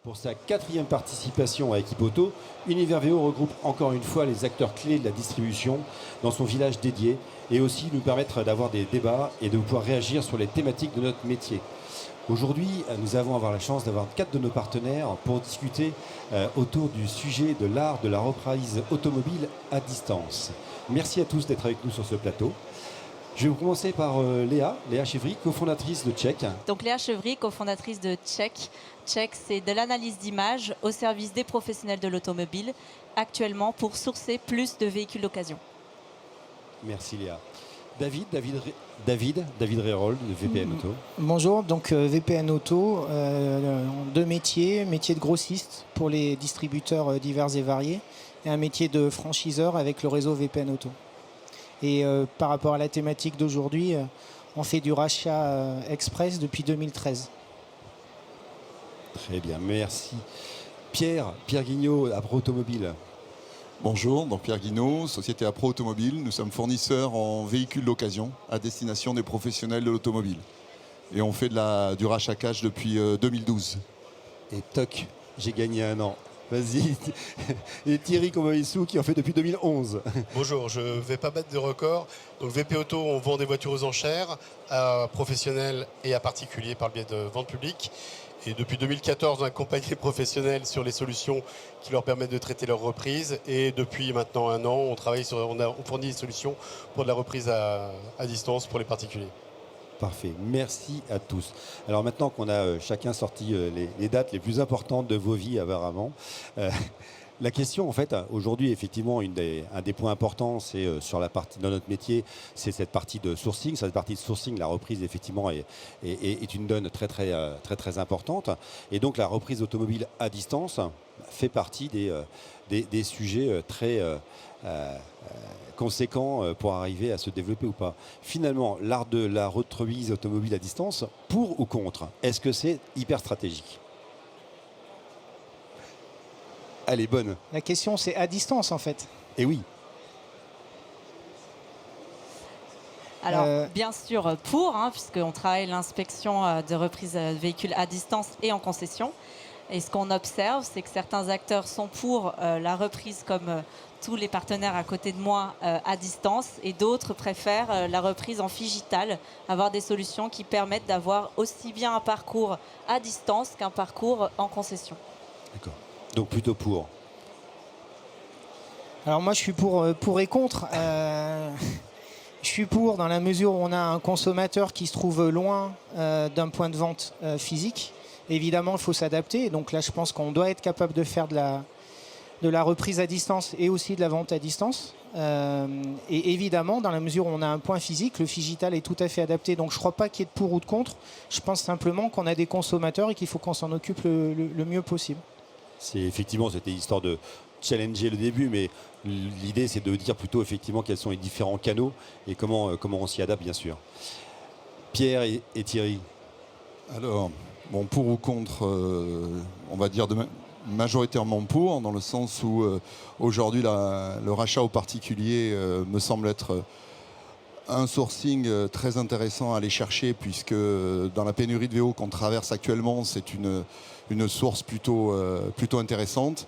Pour sa 4e participation à Équipe Auto, Univers VO regroupe encore une fois les acteurs clés de la distribution dans son village dédié et aussi nous permettre d'avoir des débats et de pouvoir réagir sur les thématiques de notre métier. Aujourd'hui, nous allons avoir la chance d'avoir 4 de nos partenaires pour discuter autour du sujet de l'art de la reprise automobile à distance. Merci à tous d'être avec nous sur ce plateau. Je vais commencer par Léa Chevry, cofondatrice de Check. Donc Léa Chevry, cofondatrice de Check. Check, c'est de l'analyse d'images au service des professionnels de l'automobile, actuellement pour sourcer plus de véhicules d'occasion. Merci Léa. David Rérold de VPN Auto. Bonjour, donc VPN Auto, deux métiers de grossiste pour les distributeurs divers et variés et un métier de franchiseur avec le réseau VPN Auto. Et par rapport à la thématique d'aujourd'hui, on fait du rachat express depuis 2013. Très bien, merci. Pierre Guignot, Apro Automobile. Bonjour, donc Pierre Guignot, société Apro Automobile. Nous sommes fournisseurs en véhicules d'occasion à destination des professionnels de l'automobile. Et on fait du rachat cash depuis 2012. Et toc, j'ai gagné un an. Vas-y. Et Thierry Comoissou qui en fait depuis 2011. Bonjour, je ne vais pas battre de record. Donc VP Auto, on vend des voitures aux enchères à professionnels et à particuliers par le biais de vente publique. Et depuis 2014, on accompagne les professionnels sur les solutions qui leur permettent de traiter leurs reprises. Et depuis maintenant un an, on fournit des solutions pour de la reprise à distance pour les particuliers. Parfait, merci à tous. Alors maintenant qu'on a chacun sorti les dates les plus importantes de vos vies apparemment, la question en fait, aujourd'hui effectivement, un des points importants, c'est sur la partie de notre métier, c'est cette partie de sourcing. Cette partie de sourcing, la reprise effectivement est une donne très importante. Et donc la reprise automobile à distance fait partie des sujets très conséquents pour arriver à se développer ou pas. Finalement, l'art de la reprise automobile à distance, pour ou contre, est-ce que c'est hyper stratégique ? Elle est bonne. La question, c'est à distance en fait. Et oui. Alors, bien sûr, puisqu'on travaille l'inspection de reprise de véhicules à distance et en concession. Et ce qu'on observe, c'est que certains acteurs sont pour la reprise, comme tous les partenaires à côté de moi, à distance, et d'autres préfèrent la reprise en figital, avoir des solutions qui permettent d'avoir aussi bien un parcours à distance qu'un parcours en concession. D'accord. Donc plutôt pour. Alors moi je suis pour et contre. Je suis pour dans la mesure où on a un consommateur qui se trouve loin d'un point de vente physique. Évidemment, il faut s'adapter. Donc là, je pense qu'on doit être capable de faire de la reprise à distance et aussi de la vente à distance. Et évidemment, dans la mesure où on a un point physique, le figital est tout à fait adapté. Donc je ne crois pas qu'il y ait de pour ou de contre. Je pense simplement qu'on a des consommateurs et qu'il faut qu'on s'en occupe le mieux possible. C'est effectivement, c'était histoire de challenger le début, mais l'idée c'est de dire plutôt effectivement quels sont les différents canaux et comment on s'y adapte bien sûr. Pierre et Thierry. Alors, bon, pour ou contre, on va dire majoritairement pour, dans le sens où aujourd'hui le rachat aux particuliers me semble être un sourcing très intéressant à aller chercher, puisque dans la pénurie de VO qu'on traverse actuellement, c'est une source plutôt intéressante.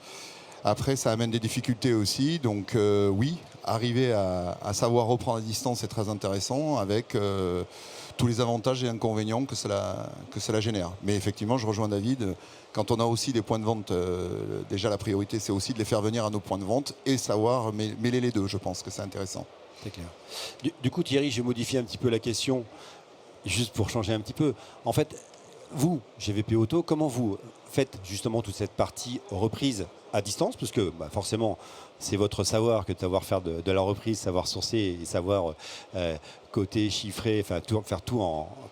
Après, ça amène des difficultés aussi. Donc oui, arriver à savoir reprendre à distance, c'est très intéressant, avec tous les avantages et inconvénients que cela génère. Mais effectivement, je rejoins David. Quand on a aussi des points de vente, déjà la priorité, c'est aussi de les faire venir à nos points de vente et savoir mêler les deux. Je pense que c'est intéressant. C'est clair. Du coup, Thierry, j'ai modifié un petit peu la question, juste pour changer un petit peu. En fait, vous, GVP Auto, comment vous faites justement toute cette partie reprise à distance, parce que forcément, c'est votre savoir que de savoir faire de la reprise, savoir sourcer et savoir coter, chiffrer, enfin faire tout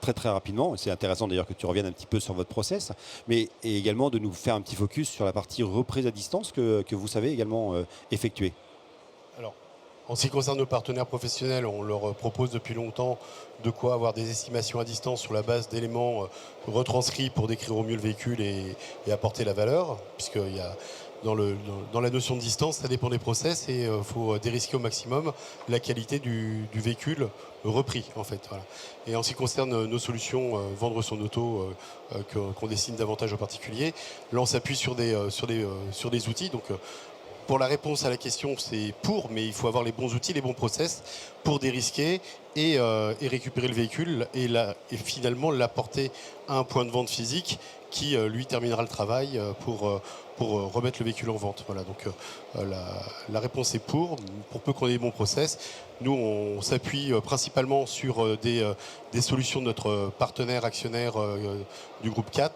très rapidement. C'est intéressant d'ailleurs que tu reviennes un petit peu sur votre process, mais et également de nous faire un petit focus sur la partie reprise à distance que vous savez également effectuer. Alors, en ce qui concerne nos partenaires professionnels, on leur propose depuis longtemps de quoi avoir des estimations à distance sur la base d'éléments retranscrits pour décrire au mieux le véhicule et apporter la valeur, puisqu'il y a dans la notion de distance, ça dépend des process et il faut dérisquer au maximum la qualité du véhicule repris en fait. Voilà. Et en ce qui concerne nos solutions, vendre son auto qu'on destine davantage aux particuliers, là on s'appuie sur des outils. Donc, pour la réponse à la question, c'est mais il faut avoir les bons outils, les bons process pour dérisquer et récupérer le véhicule et finalement l'apporter à un point de vente physique qui, lui, terminera le travail pour remettre le véhicule en vente. Voilà, donc la réponse est pour peu qu'on ait des bons process. Nous, on s'appuie principalement sur des solutions de notre partenaire actionnaire du groupe CAT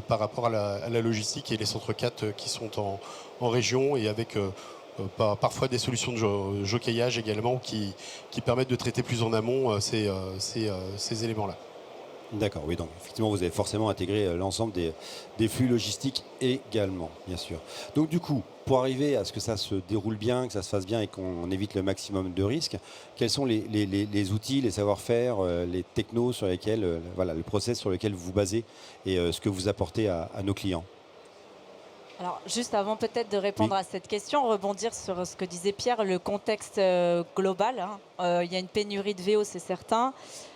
par rapport à la logistique et les centres CAT qui sont en région et avec parfois des solutions de jockeyage également qui permettent de traiter plus en amont ces éléments-là. D'accord, oui, donc effectivement vous avez forcément intégré l'ensemble des flux logistiques également, bien sûr. Donc du coup, pour arriver à ce que ça se déroule bien, que ça se fasse bien et qu'on évite le maximum de risques, quels sont les outils, les savoir-faire, les technos sur lesquels, voilà, le process sur lequel vous vous basez et ce que vous apportez à nos clients? Alors, juste avant peut-être de répondre à cette question, rebondir sur ce que disait Pierre, le contexte global. Il y a une pénurie de VO, c'est certain.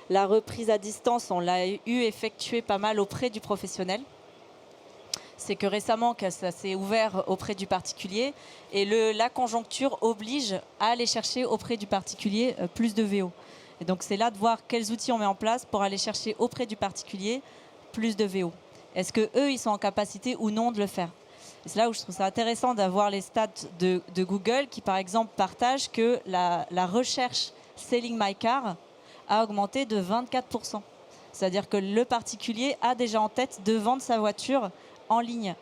La reprise à distance, on l'a effectuée pas mal auprès du professionnel. C'est que récemment, ça s'est ouvert auprès du particulier. Et la conjoncture oblige à aller chercher auprès du particulier plus de VO. Et donc, c'est là de voir quels outils on met en place pour aller chercher auprès du particulier plus de VO. Est-ce qu'eux, ils sont en capacité ou non de le faire? Et c'est là où je trouve ça intéressant d'avoir les stats de Google qui, par exemple, partagent que la recherche Selling My Car a augmenté de 24%. C'est-à-dire que le particulier a déjà en tête de vendre sa voiture en ligne.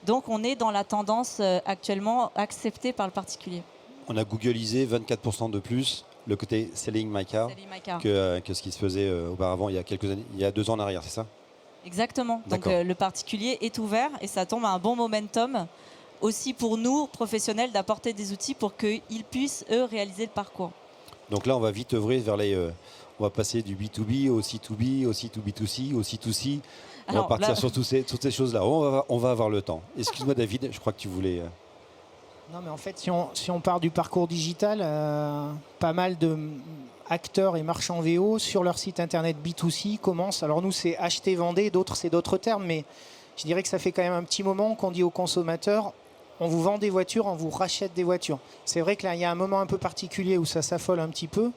Donc, on est dans la tendance actuellement acceptée par le particulier. On a googlisé 24% de plus le côté Selling My Car, que ce qui se faisait auparavant il y a quelques années, il y a 2 ans en arrière, c'est ça? Exactement. Donc le particulier est ouvert et ça tombe à un bon momentum aussi pour nous, professionnels, d'apporter des outils pour qu'ils puissent, eux, réaliser le parcours. Donc là, on va vite œuvrer vers on va passer du B2B au C2B, au C2B2C, au C2C. On va partir sur toutes ces choses-là. On va avoir le temps. Excuse-moi David, je crois que tu voulais... Non, mais en fait, si on part du parcours digital, pas mal de acteurs et marchands VO sur leur site internet B2C commencent. Alors nous, c'est acheter, vendre, d'autres, c'est d'autres termes, mais je dirais que ça fait quand même un petit moment qu'on dit aux consommateurs, on vous vend des voitures, on vous rachète des voitures. C'est vrai que là, il y a un moment un peu particulier où ça s'affole un petit peu,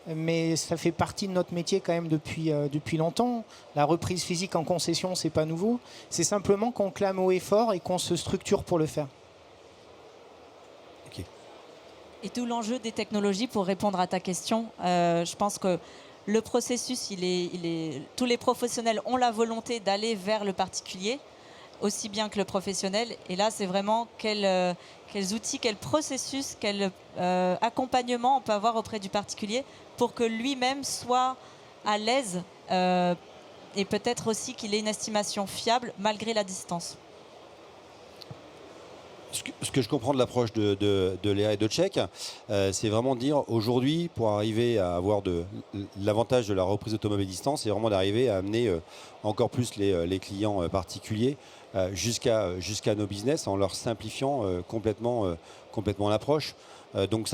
mais ça fait partie de notre métier quand même depuis longtemps. La reprise physique en concession, c'est pas nouveau. C'est simplement qu'on clame haut et fort et qu'on se structure pour le faire. Et tout l'enjeu des technologies, pour répondre à ta question, je pense que le processus, tous les professionnels ont la volonté d'aller vers le particulier, aussi bien que le professionnel. Et là, c'est vraiment quels outils, quel processus, quel accompagnement on peut avoir auprès du particulier pour que lui-même soit à l'aise et peut-être aussi qu'il ait une estimation fiable malgré la distance. Ce que je comprends de l'approche de Léa et de Tchèque, c'est vraiment de dire aujourd'hui, pour arriver à avoir l'avantage de la reprise automobile distance, c'est vraiment d'arriver à amener encore plus les clients particuliers jusqu'à nos business en leur simplifiant complètement l'approche. Donc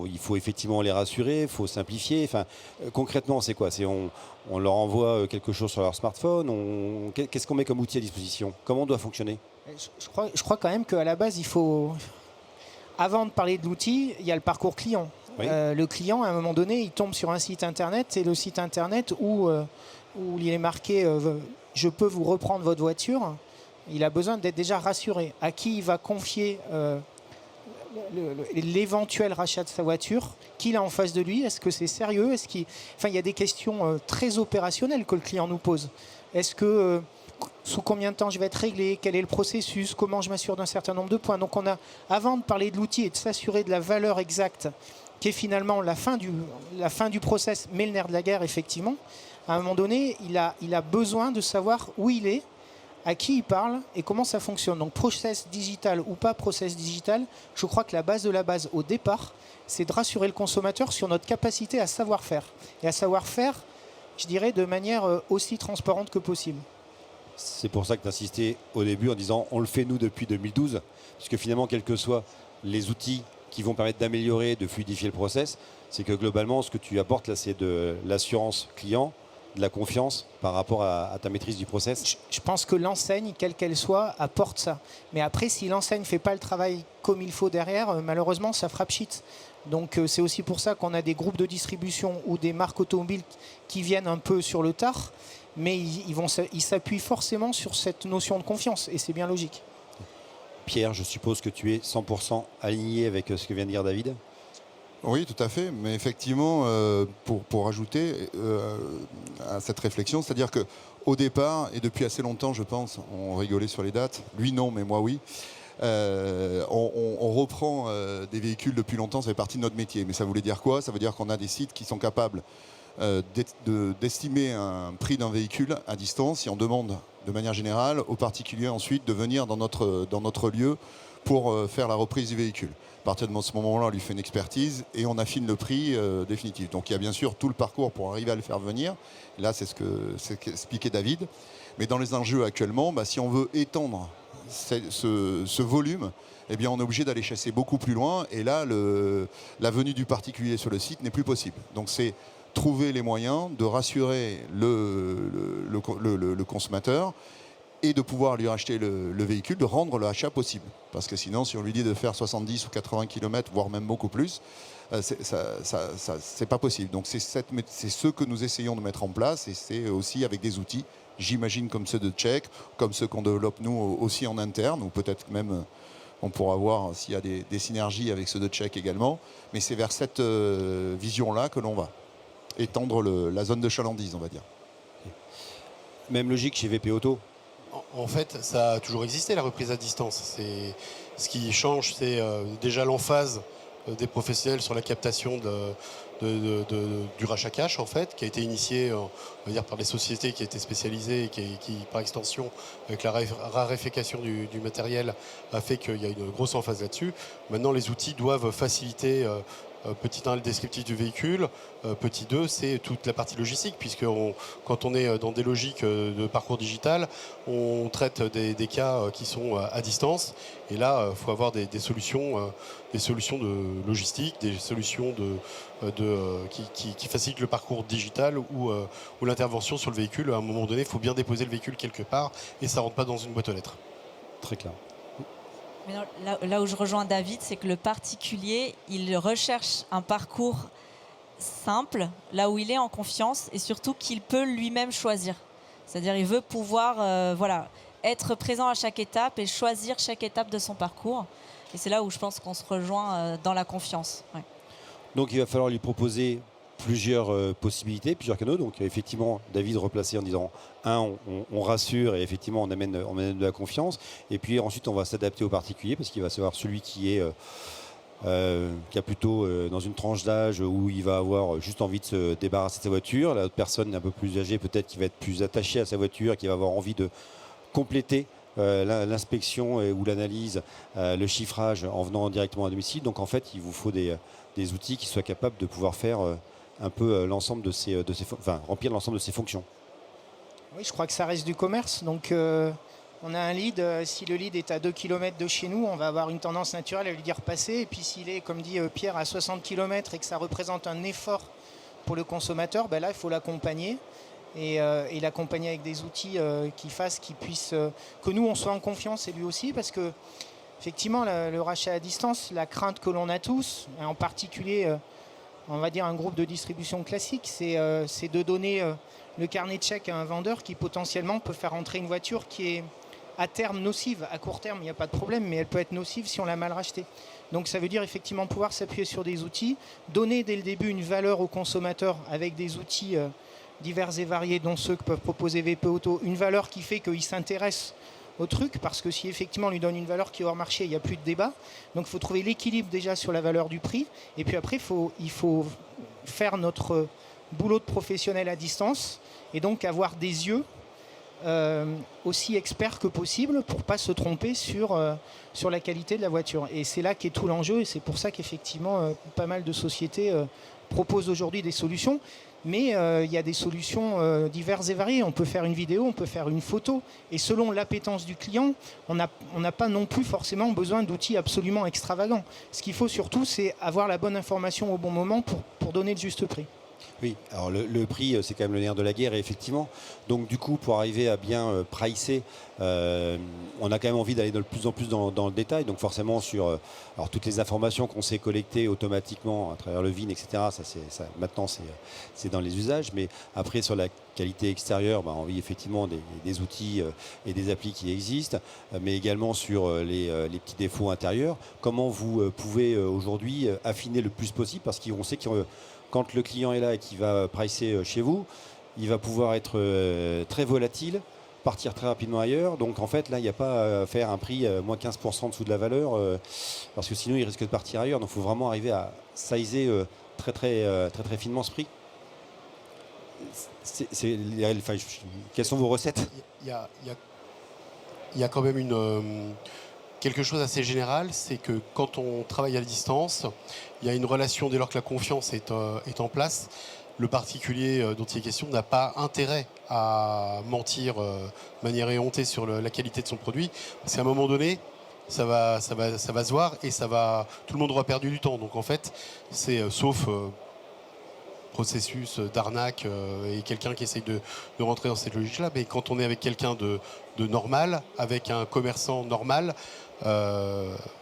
il faut effectivement les rassurer, il faut simplifier. Enfin, concrètement, c'est quoi? On leur envoie quelque chose sur leur smartphone. Qu'est-ce qu'on met comme outil à disposition? Comment on doit fonctionner? Je crois quand même qu'à la base, il faut, avant de parler de l'outil, il y a le parcours client. Oui. Le client, à un moment donné, il tombe sur un site internet, c'est le site internet où il est marqué « Je peux vous reprendre votre voiture ». Il a besoin d'être déjà rassuré. À qui il va confier l'éventuel rachat de sa voiture? Qui l'a en face de lui? Est-ce que c'est sérieux? Enfin, il y a des questions très opérationnelles que le client nous pose. Est-ce que... sous combien de temps je vais être réglé, quel est le processus, comment je m'assure d'un certain nombre de points. Donc avant de parler de l'outil et de s'assurer de la valeur exacte, qui est finalement la fin du process, mais le nerf de la guerre, effectivement, à un moment donné, il a besoin de savoir où il est, à qui il parle et comment ça fonctionne. Donc process digital ou pas process digital, je crois que la base de la base au départ, c'est de rassurer le consommateur sur notre capacité à savoir faire. Et à savoir faire, je dirais, de manière aussi transparente que possible. C'est pour ça que tu insistais au début en disant on le fait nous depuis 2012, puisque finalement, quels que soient les outils qui vont permettre d'améliorer, de fluidifier le process, c'est que globalement, ce que tu apportes là, c'est de l'assurance client, de la confiance par rapport à ta maîtrise du process. Je pense que l'enseigne, quelle qu'elle soit, apporte ça. Mais après, si l'enseigne ne fait pas le travail comme il faut derrière, malheureusement, ça frappe shit. Donc c'est aussi pour ça qu'on a des groupes de distribution ou des marques automobiles qui viennent un peu sur le tard, mais ils s'appuient forcément sur cette notion de confiance, et c'est bien logique. Pierre, je suppose que tu es 100% aligné avec ce que vient de dire David. Oui, tout à fait. Mais effectivement, pour ajouter à cette réflexion, c'est-à-dire qu'au départ, et depuis assez longtemps, je pense, on rigolait sur les dates, lui non, mais moi oui, on reprend des véhicules depuis longtemps, ça fait partie de notre métier. Mais ça voulait dire quoi? Ça veut dire qu'on a des sites qui sont capables d'estimer un prix d'un véhicule à distance, et on demande de manière générale aux particuliers ensuite de venir dans notre lieu pour faire la reprise du véhicule. À partir de ce moment-là, on lui fait une expertise et on affine le prix définitif. Donc il y a bien sûr tout le parcours pour arriver à le faire venir. Et là, c'est ce qu'expliquait David. Mais dans les enjeux actuellement, si on veut étendre ce volume, eh bien, on est obligé d'aller chasser beaucoup plus loin. Et là, la venue du particulier sur le site n'est plus possible. Donc c'est trouver les moyens de rassurer le consommateur et de pouvoir lui racheter le véhicule, de rendre le achat possible. Parce que sinon, si on lui dit de faire 70 ou 80 km, voire même beaucoup plus, c'est pas possible. Donc c'est ce que nous essayons de mettre en place, et c'est aussi avec des outils, j'imagine comme ceux de Check, comme ceux qu'on développe nous aussi en interne, ou peut-être même on pourra voir s'il y a des synergies avec ceux de Check également. Mais c'est vers cette vision-là que l'on va étendre la zone de chalandise, on va dire. Même logique chez VP Auto. En fait, ça a toujours existé, la reprise à distance. Ce qui change, c'est déjà l'emphase des professionnels sur la captation du rachat cash, en fait, qui a été initié, on va dire, par des sociétés qui étaient spécialisées et qui, par extension, avec la raréfaction du matériel, a fait qu'il y a une grosse emphase là-dessus. Maintenant, les outils doivent faciliter. Petit 1, le descriptif du véhicule. Petit 2, c'est toute la partie logistique, puisque quand on est dans des logiques de parcours digital, on traite des cas qui sont à distance. Et là, il faut avoir des solutions de logistique, des solutions qui facilitent le parcours digital ou l'intervention sur le véhicule. À un moment donné, il faut bien déposer le véhicule quelque part et ça ne rentre pas dans une boîte aux lettres. Très clair. Mais non, là où je rejoins David, c'est que le particulier, il recherche un parcours simple, là où il est en confiance, et surtout qu'il peut lui-même choisir. C'est-à-dire il veut pouvoir être présent à chaque étape et choisir chaque étape de son parcours. Et c'est là où je pense qu'on se rejoint dans la confiance. Ouais. Donc il va falloir lui proposer plusieurs possibilités, plusieurs canaux. Donc effectivement, David replacé en disant on rassure, et effectivement on amène de la confiance. Et puis ensuite on va s'adapter au particulier, parce qu'il va savoir celui qui a plutôt dans une tranche d'âge où il va avoir juste envie de se débarrasser de sa voiture. La autre personne un peu plus âgée, peut-être, qui va être plus attachée à sa voiture, qui va avoir envie de compléter l'inspection ou l'analyse, le chiffrage en venant directement à domicile. Donc en fait, il vous faut des outils qui soient capables de pouvoir faire un peu l'ensemble remplir l'ensemble de ces fonctions. Oui, je crois que ça reste du commerce. Donc on a un lead, si le lead est à 2 km de chez nous, on va avoir une tendance naturelle à lui dire passer. Et puis s'il est, comme dit Pierre, à 60 km et que ça représente un effort pour le consommateur, là il faut l'accompagner. Et l'accompagner avec des outils qui puissent que nous on soit en confiance, et lui aussi, parce que effectivement le rachat à distance, la crainte que l'on a tous, et en particulier on va dire un groupe de distribution classique, c'est de donner le carnet de chèques à un vendeur qui potentiellement peut faire entrer une voiture qui est à terme nocive. À court terme il n'y a pas de problème, mais elle peut être nocive si on l'a mal rachetée. Donc ça veut dire effectivement pouvoir s'appuyer sur des outils, donner dès le début une valeur au consommateur avec des outils divers et variés, dont ceux que peuvent proposer VP Auto, une valeur qui fait qu'il s'intéresse au truc, parce que si effectivement on lui donne une valeur qui est hors marché, il n'y a plus de débat. Donc il faut trouver l'équilibre déjà sur la valeur du prix, et puis après il faut faire notre boulot de professionnel à distance, et donc avoir des yeux aussi expert que possible pour ne pas se tromper sur la qualité de la voiture. Et c'est là qu'est tout l'enjeu, et c'est pour ça qu'effectivement, pas mal de sociétés proposent aujourd'hui des solutions. Mais il y a des solutions diverses et variées. On peut faire une vidéo, on peut faire une photo. Et selon l'appétence du client, on n'a pas non plus forcément besoin d'outils absolument extravagants. Ce qu'il faut surtout, c'est avoir la bonne information au bon moment pour donner le juste prix. Oui, alors le prix, c'est quand même le nerf de la guerre, et effectivement. Donc du coup, pour arriver à bien pricer, on a quand même envie d'aller de plus en plus dans le détail. Donc forcément, sur alors, toutes les informations qu'on sait collecter automatiquement à travers le VIN, etc., maintenant, c'est dans les usages. Mais après, sur la qualité extérieure, on vit effectivement des outils et des applis qui existent, mais également sur les petits défauts intérieurs. Comment vous pouvez aujourd'hui affiner le plus possible, parce qu'on sait que quand le client est là et qu'il va pricer chez vous, il va pouvoir être très volatile, partir très rapidement ailleurs. Donc en fait, là, il n'y a pas à faire un prix moins 15% en dessous de la valeur, parce que sinon, il risque de partir ailleurs. Donc il faut vraiment arriver à sizer très finement ce prix. Quelles sont vos recettes ? Il y a quand même quelque chose d'assez général, c'est que quand on travaille à distance, il y a une relation, dès lors que la confiance est en place, le particulier dont il est question n'a pas intérêt à mentir de manière éhontée sur la qualité de son produit, parce qu'à un moment donné, ça va se voir et tout le monde aura perdu du temps. Donc en fait, c'est sauf processus d'arnaque et quelqu'un qui essaye de rentrer dans cette logique-là, mais quand on est avec quelqu'un de normal, avec un commerçant normal,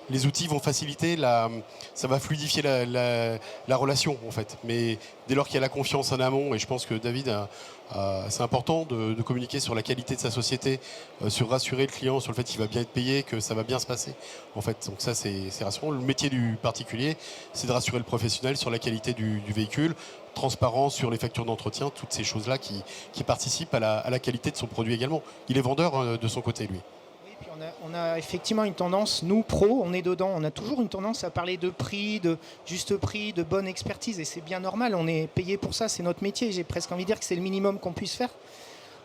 les outils vont faciliter, ça va fluidifier la relation en fait. Mais dès lors qu'il y a la confiance en amont, et je pense que David, c'est important de communiquer sur la qualité de sa société, sur rassurer le client sur le fait qu'il va bien être payé, que ça va bien se passer. En fait, donc ça c'est rassurant. Le métier du particulier, c'est de rassurer le professionnel sur la qualité du véhicule, transparence sur les factures d'entretien, toutes ces choses-là qui participent à la qualité de son produit également. Il est vendeur de son côté, lui. Puis on a effectivement une tendance, nous pros, on est dedans, on a toujours une tendance à parler de prix, de juste prix, de bonne expertise, et c'est bien normal, on est payé pour ça, c'est notre métier, j'ai presque envie de dire que c'est le minimum qu'on puisse faire.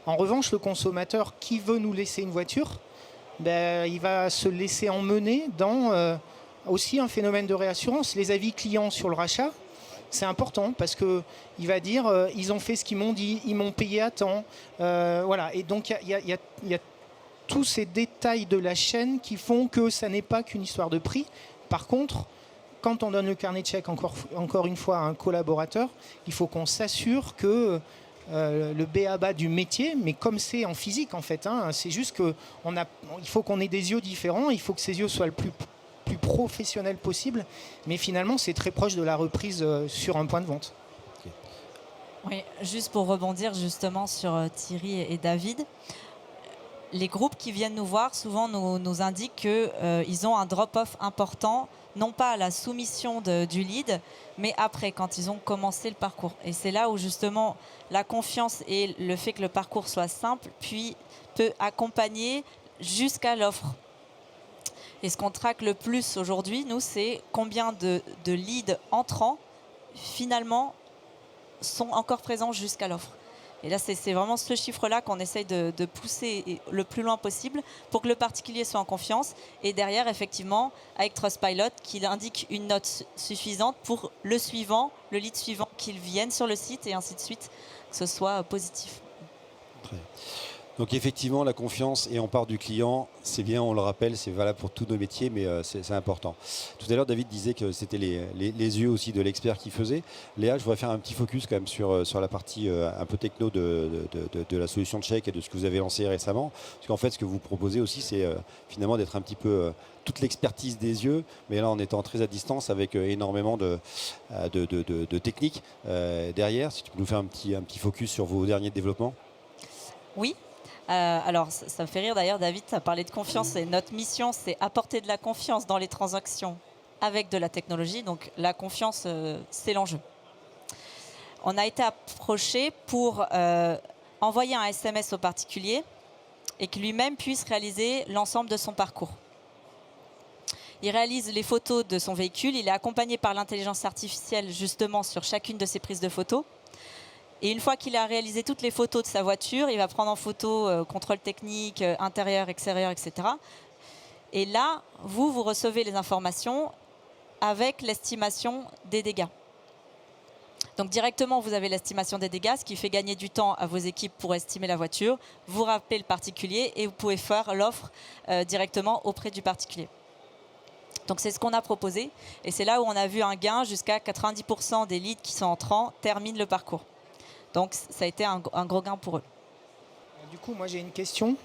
En revanche, le consommateur qui veut nous laisser une voiture, il va se laisser emmener dans aussi un phénomène de réassurance. Les avis clients sur le rachat, c'est important parce qu'il va dire ils ont fait ce qu'ils m'ont dit, ils m'ont payé à temps, voilà. Et donc il y a tous ces détails de la chaîne qui font que ça n'est pas qu'une histoire de prix. Par contre, quand on donne le carnet de chèques encore une fois à un collaborateur, il faut qu'on s'assure que le b.a.-ba du métier, mais comme c'est en physique en fait, c'est juste qu'il faut qu'on ait des yeux différents, il faut que ces yeux soient le plus professionnel possible, mais finalement c'est très proche de la reprise sur un point de vente. Oui, juste pour rebondir justement sur Thierry et David, les groupes qui viennent nous voir souvent nous indiquent qu'ils ont un drop-off important, non pas à la soumission du lead, mais après, quand ils ont commencé le parcours. Et c'est là où justement la confiance et le fait que le parcours soit simple, puis peut accompagner jusqu'à l'offre. Et ce qu'on traque le plus aujourd'hui, nous, c'est combien de leads entrants, finalement, sont encore présents jusqu'à l'offre. Et là, c'est vraiment ce chiffre-là qu'on essaye de pousser le plus loin possible pour que le particulier soit en confiance. Et derrière, effectivement, avec Trustpilot, qu'il indique une note suffisante pour le suivant, le lead suivant, qu'il vienne sur le site et ainsi de suite, que ce soit positif. Très bien. Donc effectivement, la confiance, et on part du client, c'est bien, on le rappelle, c'est valable pour tous nos métiers, mais c'est important. Tout à l'heure, David disait que c'était les yeux aussi de l'expert qui faisait. Léa, je voudrais faire un petit focus quand même sur la partie un peu techno de la solution de chèque et de ce que vous avez lancé récemment. Parce qu'en fait, ce que vous proposez aussi, c'est finalement d'être un petit peu toute l'expertise des yeux, mais là en étant très à distance avec énormément de techniques derrière. Si tu peux nous faire un petit focus sur vos derniers développements. Oui. Alors, ça me fait rire d'ailleurs, David, tu as parlé de confiance et notre mission, c'est apporter de la confiance dans les transactions avec de la technologie. Donc, la confiance, c'est l'enjeu. On a été approché pour envoyer un SMS au particulier et qu'il lui-même puisse réaliser l'ensemble de son parcours. Il réalise les photos de son véhicule, il est accompagné par l'intelligence artificielle justement sur chacune de ses prises de photos. Et une fois qu'il a réalisé toutes les photos de sa voiture, il va prendre en photo contrôle technique, intérieur, extérieur, etc. Et là, vous recevez les informations avec l'estimation des dégâts. Donc directement, vous avez l'estimation des dégâts, ce qui fait gagner du temps à vos équipes pour estimer la voiture. Vous rappelez le particulier et vous pouvez faire l'offre directement auprès du particulier. Donc c'est ce qu'on a proposé et c'est là où on a vu un gain jusqu'à 90% des leads qui sont entrants terminent le parcours. Donc ça a été un gros gain pour eux. Du coup, moi j'ai une question.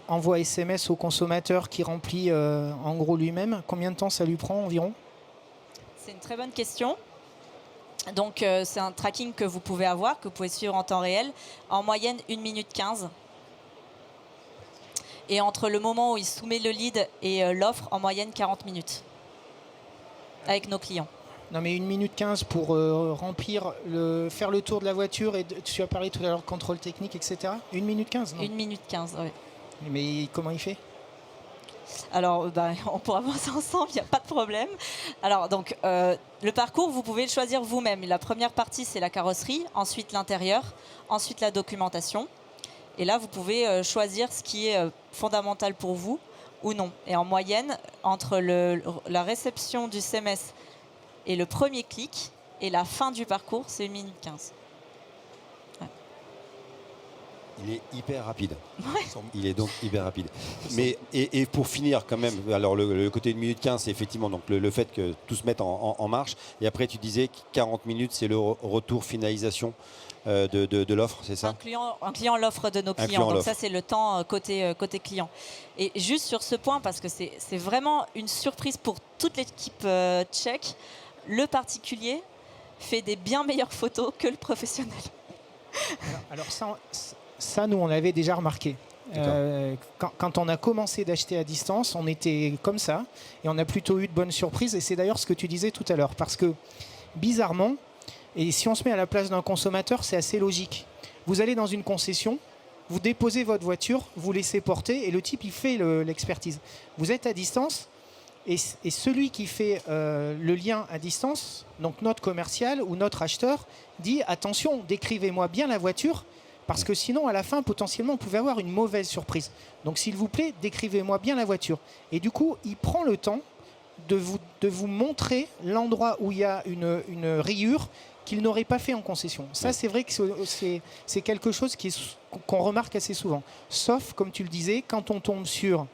Envoi SMS au consommateur qui remplit en gros lui-même, combien de temps ça lui prend environ? C'est une très bonne question. Donc c'est un tracking que vous pouvez avoir, que vous pouvez suivre en temps réel. En moyenne, 1 minute 15. Et entre le moment où il soumet le lead et l'offre, en moyenne 40 minutes avec nos clients. Non mais 1 minute 15 pour faire le tour de la voiture et tu as parlé tout à l'heure de contrôle technique, etc. 1 minute 15 non 1 minute 15, oui. Mais comment il fait? Alors, on pourra voir ça ensemble, il n'y a pas de problème. Alors, donc, le parcours, vous pouvez le choisir vous-même. La première partie, c'est la carrosserie, ensuite l'intérieur, ensuite la documentation. Et là, vous pouvez choisir ce qui est fondamental pour vous ou non. Et en moyenne, entre la réception du SMS et le premier clic et la fin du parcours, c'est 1 minute 15. Ouais. Il est hyper rapide. Ouais. Il est donc hyper rapide. Mais, et pour finir quand même, alors le côté 1 minute 15, c'est effectivement donc le fait que tout se mette en marche. Et après, tu disais que 40 minutes, c'est le retour finalisation de l'offre, c'est ça? Un client l'offre de nos clients. Donc ça, c'est le temps côté client. Et juste sur ce point, parce que c'est vraiment une surprise pour toute l'équipe tchèque, le particulier fait des bien meilleures photos que le professionnel. Alors ça, nous, on l'avait déjà remarqué. Quand on a commencé d'acheter à distance, on était comme ça et on a plutôt eu de bonnes surprises. Et c'est d'ailleurs ce que tu disais tout à l'heure. Parce que, bizarrement, et si on se met à la place d'un consommateur, c'est assez logique. Vous allez dans une concession, vous déposez votre voiture, vous laissez porter et le type, il fait l'expertise. Vous êtes à distance et celui qui fait le lien à distance, donc notre commercial ou notre acheteur, dit « Attention, décrivez-moi bien la voiture ». Parce que sinon, à la fin, potentiellement, on pouvait avoir une mauvaise surprise. Donc, s'il vous plaît, décrivez-moi bien la voiture. Et du coup, il prend le temps de vous montrer l'endroit où il y a une rayure qu'il n'aurait pas fait en concession. Ça, c'est vrai que c'est quelque chose qu'on remarque assez souvent. Sauf, comme tu le disais, quand on tombe sur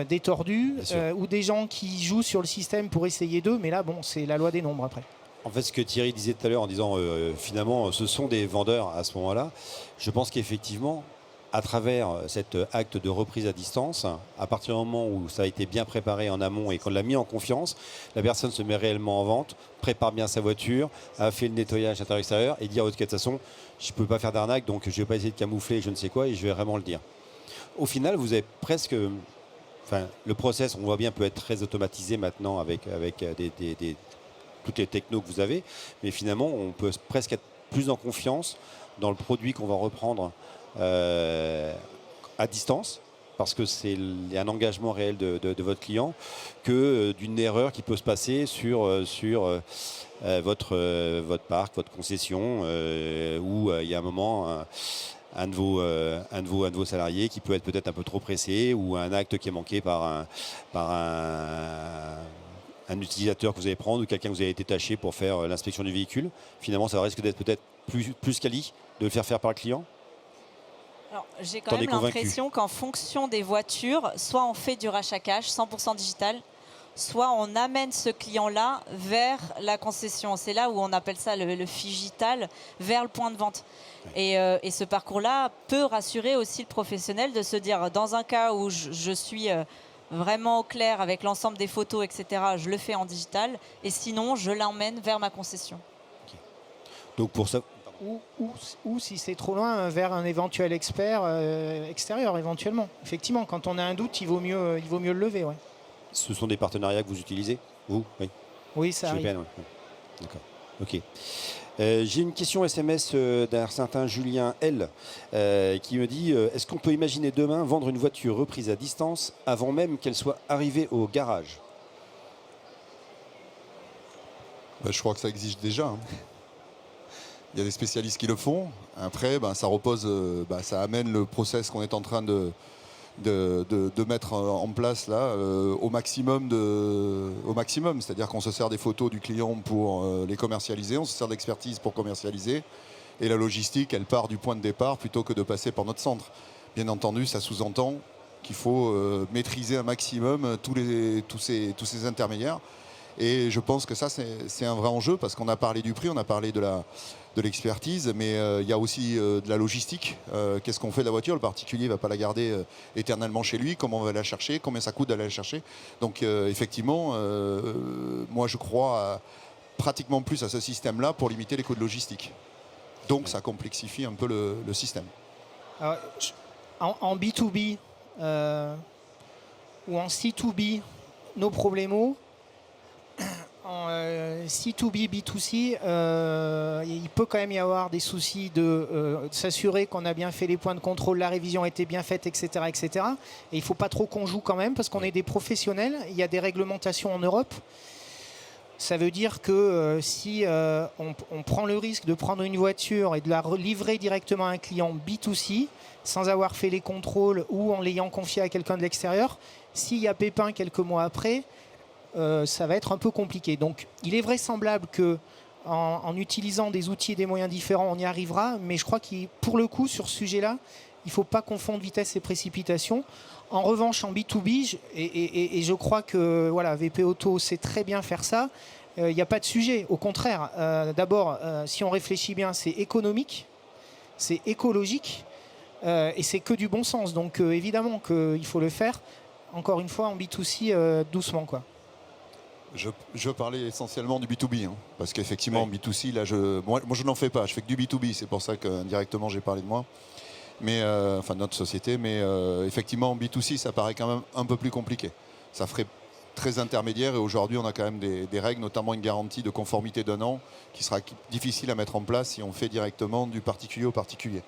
des tordus ou des gens qui jouent sur le système pour essayer d'eux. Mais là, bon, c'est la loi des nombres après. En fait, ce que Thierry disait tout à l'heure en disant finalement ce sont des vendeurs à ce moment-là, je pense qu'effectivement, à travers cet acte de reprise à distance, à partir du moment où ça a été bien préparé en amont et qu'on l'a mis en confiance, la personne se met réellement en vente, prépare bien sa voiture, a fait le nettoyage intérieur-extérieur et dit de toute façon, je ne peux pas faire d'arnaque, donc je ne vais pas essayer de camoufler je ne sais quoi et je vais vraiment le dire. Au final, vous avez presque... Enfin, le process, on voit bien, peut être très automatisé maintenant avec toutes les technos que vous avez, mais finalement, on peut presque être plus en confiance dans le produit qu'on va reprendre à distance, parce que c'est un engagement réel de votre client, que d'une erreur qui peut se passer sur votre parc, votre concession, où il y a un moment... Un de vos salariés qui peut être peut-être un peu trop pressé ou un acte qui est manqué par un utilisateur que vous allez prendre ou quelqu'un que vous avez détaché pour faire l'inspection du véhicule. Finalement, ça risque d'être peut-être plus quali de le faire par le client. Alors, j'ai quand même l'impression qu'en fonction des voitures, soit on fait du rachat cash 100% digital, soit on amène ce client-là vers la concession. C'est là où on appelle ça le figital, vers le point de vente. Et ce parcours-là peut rassurer aussi le professionnel de se dire, dans un cas où je suis vraiment au clair avec l'ensemble des photos, etc., je le fais en digital, et sinon, je l'emmène vers ma concession. Okay. Donc pour ça... Ou si c'est trop loin, vers un éventuel expert extérieur, éventuellement. Effectivement, quand on a un doute, il vaut mieux le lever. Ouais. Ce sont des partenariats que vous utilisez, vous? Oui, ça arrive. Ouais. D'accord. Ok. J'ai une question SMS d'un certain Julien L qui me dit est-ce qu'on peut imaginer demain vendre une voiture reprise à distance avant même qu'elle soit arrivée au garage? Je crois que ça existe déjà. Il y a des spécialistes qui le font. Après, ça repose, ça amène le process qu'on est en train de mettre en place là au maximum. C'est-à-dire qu'on se sert des photos du client pour les commercialiser, on se sert d'expertise pour commercialiser. Et la logistique, elle part du point de départ plutôt que de passer par notre centre. Bien entendu, ça sous-entend qu'il faut maîtriser un maximum tous ces intermédiaires. Et je pense que ça, c'est un vrai enjeu parce qu'on a parlé du prix, on a parlé de l'expertise, mais il y a aussi de la logistique. Qu'est-ce qu'on fait de la voiture? Le particulier ne va pas la garder éternellement chez lui. Comment on va la chercher? Combien ça coûte d'aller la chercher? Donc effectivement, moi je crois pratiquement plus à ce système-là pour limiter les coûts de logistique. Donc ça complexifie un peu le système. Alors, en B2B ou en C2B, nos problèmes. En C2B, B2C, il peut quand même y avoir des soucis de s'assurer qu'on a bien fait les points de contrôle, la révision a été bien faite, etc. etc. Et il ne faut pas trop qu'on joue quand même parce qu'on est des professionnels. Il y a des réglementations en Europe. Ça veut dire que si on prend le risque de prendre une voiture et de la livrer directement à un client B2C sans avoir fait les contrôles ou en l'ayant confié à quelqu'un de l'extérieur, s'il y a pépin quelques mois après, ça va être un peu compliqué. Donc il est vraisemblable qu'en utilisant des outils et des moyens différents, on y arrivera. Mais je crois que pour le coup, sur ce sujet-là, il ne faut pas confondre vitesse et précipitation. En revanche, en B2B, et je crois que voilà, VP Auto sait très bien faire ça, il n'y a pas de sujet. Au contraire, d'abord, si on réfléchit bien, c'est économique, c'est écologique et c'est que du bon sens. Donc évidemment qu'il faut le faire. Encore une fois, en B2C, doucement, quoi. Je parlais essentiellement du B2B, parce qu'effectivement, oui. B2C, là, moi, je n'en fais pas. Je fais que du B2B. C'est pour ça qu'indirectement, j'ai parlé de moi. Mais, enfin, de notre société. Mais effectivement, B2C, ça paraît quand même un peu plus compliqué. Ça ferait très intermédiaire. Et aujourd'hui, on a quand même des règles, notamment une garantie de conformité d'1 an, qui sera difficile à mettre en place si on fait directement du particulier au particulier.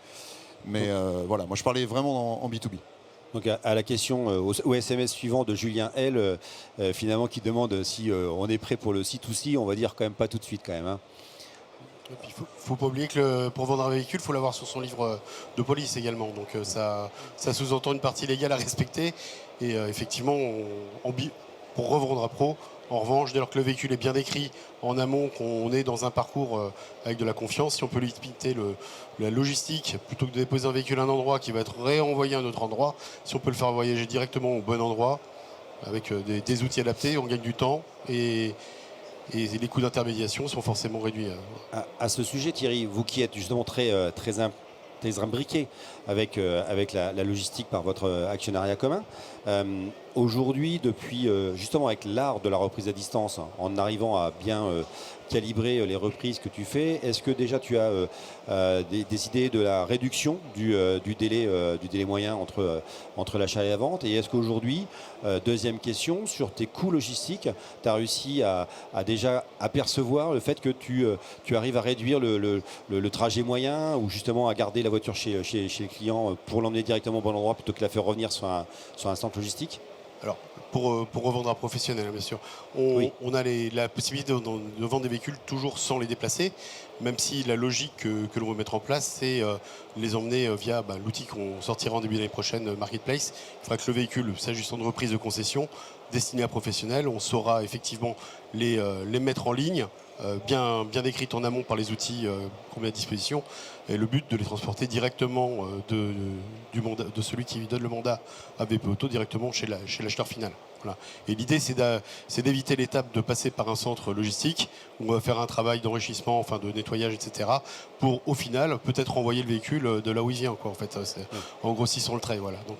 Mais voilà, moi, je parlais vraiment en B2B. Donc à la question au SMS suivant de Julien L, finalement qui demande si on est prêt pour le C2C, on va dire quand même pas tout de suite quand même. Il ne faut pas oublier que pour vendre un véhicule, il faut l'avoir sur son livre de police également. Donc ça sous-entend une partie légale à respecter. Et effectivement, pour revendre à pro, en revanche, dès lors que le véhicule est bien décrit en amont, qu'on est dans un parcours avec de la confiance, si on peut limiter la logistique, plutôt que de déposer un véhicule à un endroit qui va être réenvoyé à un autre endroit, si on peut le faire voyager directement au bon endroit, avec des outils adaptés, on gagne du temps et les coûts d'intermédiation sont forcément réduits. À ce sujet, Thierry, vous qui êtes justement très imbriqué avec la logistique par votre actionnariat commun, aujourd'hui, depuis justement avec l'art de la reprise à distance, en arrivant à bien calibrer les reprises que tu fais, est-ce que déjà tu as des idées de la réduction du délai moyen entre l'achat et la vente? Et est-ce qu'aujourd'hui, deuxième question, sur tes coûts logistiques, tu as réussi à déjà apercevoir le fait que tu arrives à réduire le trajet moyen ou justement à garder la voiture chez le client pour l'emmener directement au bon endroit plutôt que la faire revenir sur un centre logistique? Alors, pour revendre à professionnel, bien sûr, on a la possibilité de vendre des véhicules toujours sans les déplacer, même si la logique que l'on veut mettre en place, c'est les emmener via l'outil qu'on sortira en début d'année prochaine, Marketplace. Il faudra que le véhicule, s'agissant de reprise de concession, destiné à professionnels, on saura effectivement les mettre en ligne, bien décrites en amont par les outils qu'on met à disposition. Et le but de les transporter directement de celui qui donne le mandat à VP Auto directement chez l'acheteur final. Voilà. Et l'idée, c'est d'éviter l'étape de passer par un centre logistique où on va faire un travail d'enrichissement, enfin de nettoyage, etc. pour au final peut-être renvoyer le véhicule de là où il vient, quoi, en fait, en grossissant le trait. Voilà. Donc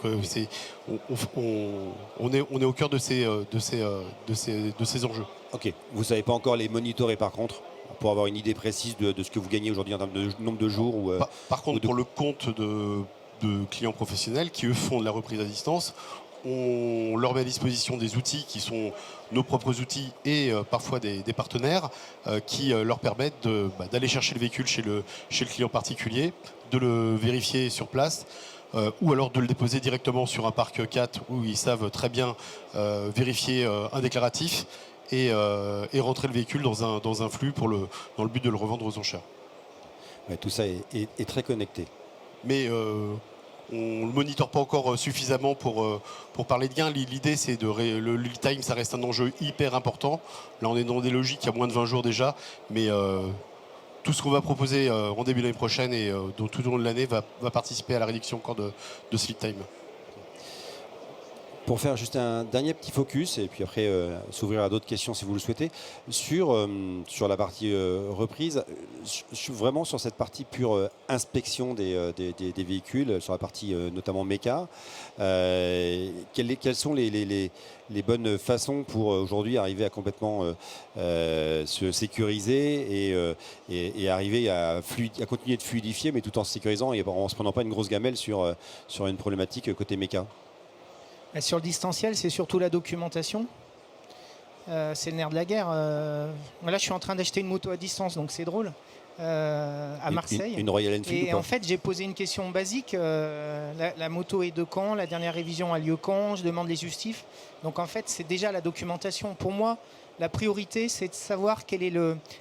on est au cœur de ces enjeux. Ok. Vous ne savez pas encore les monitorer par contre, pour avoir une idée précise de ce que vous gagnez aujourd'hui en termes de nombre de jours ou, Par contre, pour le compte de clients professionnels qui eux font de la reprise à distance, on leur met à disposition des outils qui sont nos propres outils et parfois des partenaires qui leur permettent d'aller chercher le véhicule chez le client particulier, de le vérifier sur place ou alors de le déposer directement sur un parc 4 où ils savent très bien vérifier un déclaratif et rentrer le véhicule dans un flux dans le but de le revendre aux enchères. Ouais, tout ça est très connecté. Mais on ne le monitore pas encore suffisamment pour parler de gains. L'idée, c'est le lead time, ça reste un enjeu hyper important. Là, on est dans des logiques à moins de 20 jours déjà, mais tout ce qu'on va proposer en début d'année prochaine et tout au long de l'année va participer à la réduction encore de ce lead time. Pour faire juste un dernier petit focus, et puis après s'ouvrir à d'autres questions si vous le souhaitez, sur la partie reprise, je suis vraiment sur cette partie pure inspection des véhicules, sur la partie notamment méca. Quelles sont les bonnes façons pour aujourd'hui arriver à complètement se sécuriser et arriver à continuer de fluidifier, mais tout en se sécurisant et en ne se prenant pas une grosse gamelle sur une problématique côté méca? Sur le distanciel, c'est surtout la documentation. C'est le nerf de la guerre. Là, je suis en train d'acheter une moto à distance, donc c'est drôle, à Marseille. Une Royal Enfield. Et en fait, j'ai posé une question basique. La moto est de quand? La dernière révision a lieu quand? Je demande les justifs. Donc en fait, c'est déjà la documentation. Pour moi, la priorité, c'est de savoir quel est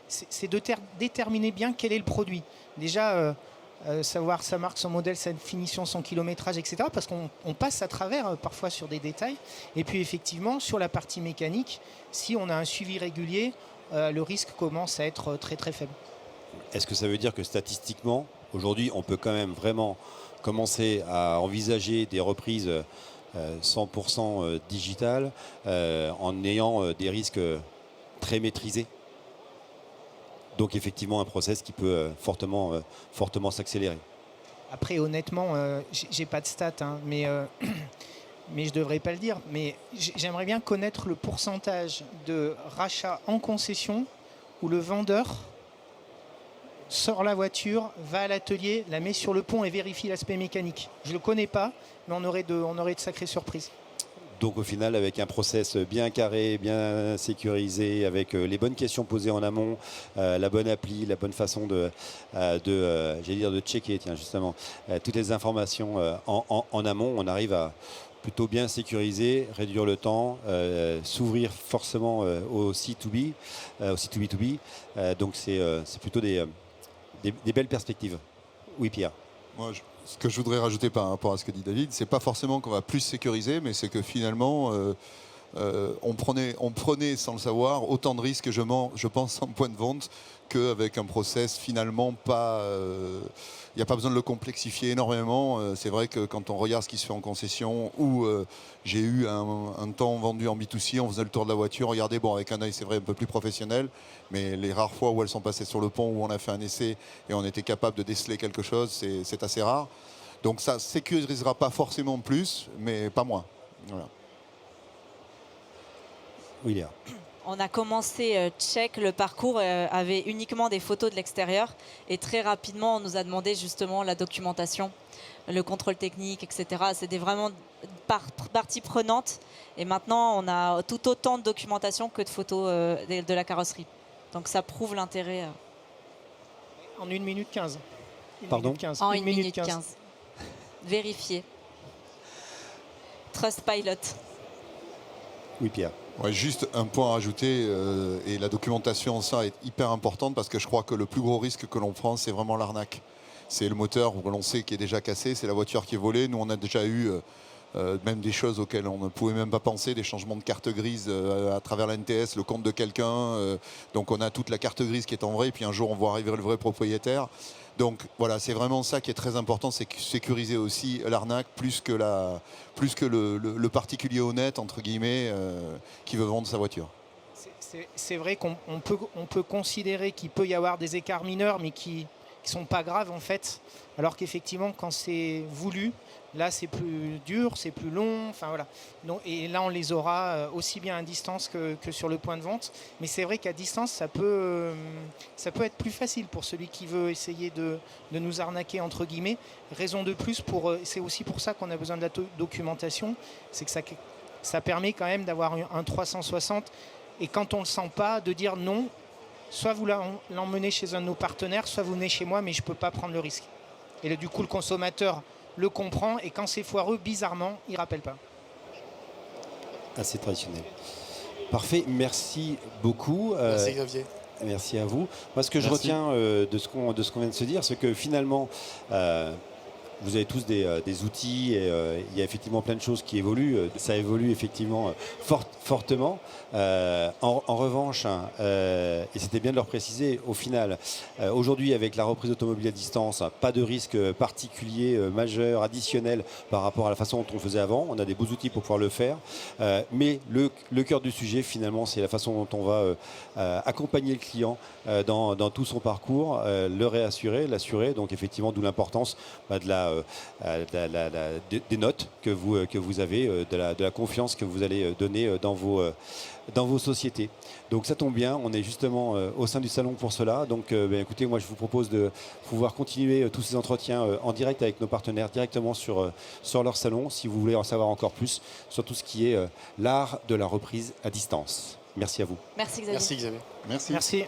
c'est de déterminer bien quel est le produit. Déjà. Savoir sa marque, son modèle, sa finition, son kilométrage, etc. Parce qu'on passe à travers parfois sur des détails. Et puis effectivement, sur la partie mécanique, si on a un suivi régulier, le risque commence à être très très faible. Est-ce que ça veut dire que statistiquement, aujourd'hui, on peut quand même vraiment commencer à envisager des reprises 100% digitales en ayant des risques très maîtrisés? Donc effectivement un process qui peut fortement s'accélérer. Après honnêtement, j'ai pas de stats, hein, mais je devrais pas le dire. Mais j'aimerais bien connaître le pourcentage de rachats en concession où le vendeur sort la voiture, va à l'atelier, la met sur le pont et vérifie l'aspect mécanique. Je le connais pas, mais on aurait de sacrées surprises. Donc au final, avec un process bien carré, bien sécurisé, avec les bonnes questions posées en amont, la bonne appli, la bonne façon de checker, tiens, justement, toutes les informations en amont, on arrive à plutôt bien sécuriser, réduire le temps, s'ouvrir forcément au C2B, au C2B2B. Donc c'est plutôt des belles perspectives. Oui, Pierre. Moi, ce que je voudrais rajouter par rapport à ce que dit David, c'est pas forcément qu'on va plus sécuriser, mais c'est que finalement, on prenait sans le savoir autant de risques, je pense, en point de vente qu'avec un process finalement pas. Il n'y a pas besoin de le complexifier énormément. C'est vrai que quand on regarde ce qui se fait en concession, ou j'ai eu un temps vendu en B2C, on faisait le tour de la voiture, regardez, bon, avec un œil, c'est vrai, un peu plus professionnel, mais les rares fois où elles sont passées sur le pont, où on a fait un essai et on était capable de déceler quelque chose, c'est assez rare. Donc ça ne sécurisera pas forcément plus, mais pas moins. Voilà. Oui, Léa. On a commencé check, le parcours avait uniquement des photos de l'extérieur et très rapidement on nous a demandé justement la documentation, le contrôle technique, etc. C'était vraiment partie prenante et maintenant on a tout autant de documentation que de photos de la carrosserie. Donc ça prouve l'intérêt. En 1 minute 15. Pardon ? En 1 minute 15. Vérifier. Trustpilot. Oui, Pierre. Ouais, juste un point à rajouter, et la documentation, ça est hyper importante parce que je crois que le plus gros risque que l'on prend, c'est vraiment l'arnaque. C'est le moteur que l'on sait qui est déjà cassé, c'est la voiture qui est volée. Nous, on a déjà eu même des choses auxquelles on ne pouvait même pas penser, des changements de carte grise à travers la NTS, le compte de quelqu'un. Donc on a toute la carte grise qui est en vrai, et puis un jour on voit arriver le vrai propriétaire. Donc voilà, c'est vraiment ça qui est très important, c'est sécuriser aussi l'arnaque plus que le particulier honnête, entre guillemets, qui veut vendre sa voiture. C'est vrai qu'on peut considérer qu'il peut y avoir des écarts mineurs, mais qui ne sont pas graves en fait. Alors qu'effectivement, quand c'est voulu, là c'est plus dur, c'est plus long. Enfin voilà. Donc, et là on les aura aussi bien à distance que sur le point de vente. Mais c'est vrai qu'à distance, ça peut être plus facile pour celui qui veut essayer de nous arnaquer entre guillemets. Raison de plus c'est aussi pour ça qu'on a besoin de la documentation. C'est que ça permet quand même d'avoir un 360 et quand on le sent pas, de dire non. Soit vous l'emmenez chez un de nos partenaires, soit vous venez chez moi, mais je ne peux pas prendre le risque. Et là, du coup, le consommateur le comprend et quand c'est foireux, bizarrement, il ne rappelle pas. Assez traditionnel. Parfait, merci beaucoup. Merci Xavier. Merci à vous. Moi, ce que je Merci. retiens de ce qu'on vient de se dire, c'est que finalement, vous avez tous des outils et il y a effectivement plein de choses qui évoluent. Ça évolue effectivement fortement. En revanche, et c'était bien de leur préciser, au final, aujourd'hui avec la reprise automobile à distance, pas de risque particulier, majeur, additionnel par rapport à la façon dont on le faisait avant. On a des beaux outils pour pouvoir le faire. Mais le cœur du sujet, finalement, c'est la façon dont on va accompagner le client dans tout son parcours, le réassurer, l'assurer. Donc effectivement, d'où l'importance des notes que vous avez, de la confiance que vous allez donner dans vos sociétés. Donc ça tombe bien, on est justement au sein du salon pour cela. Donc écoutez, moi je vous propose de pouvoir continuer tous ces entretiens en direct avec nos partenaires directement sur leur salon, si vous voulez en savoir encore plus sur tout ce qui est l'art de la reprise à distance. Merci à vous. Merci Xavier. Merci Xavier. Merci. Merci.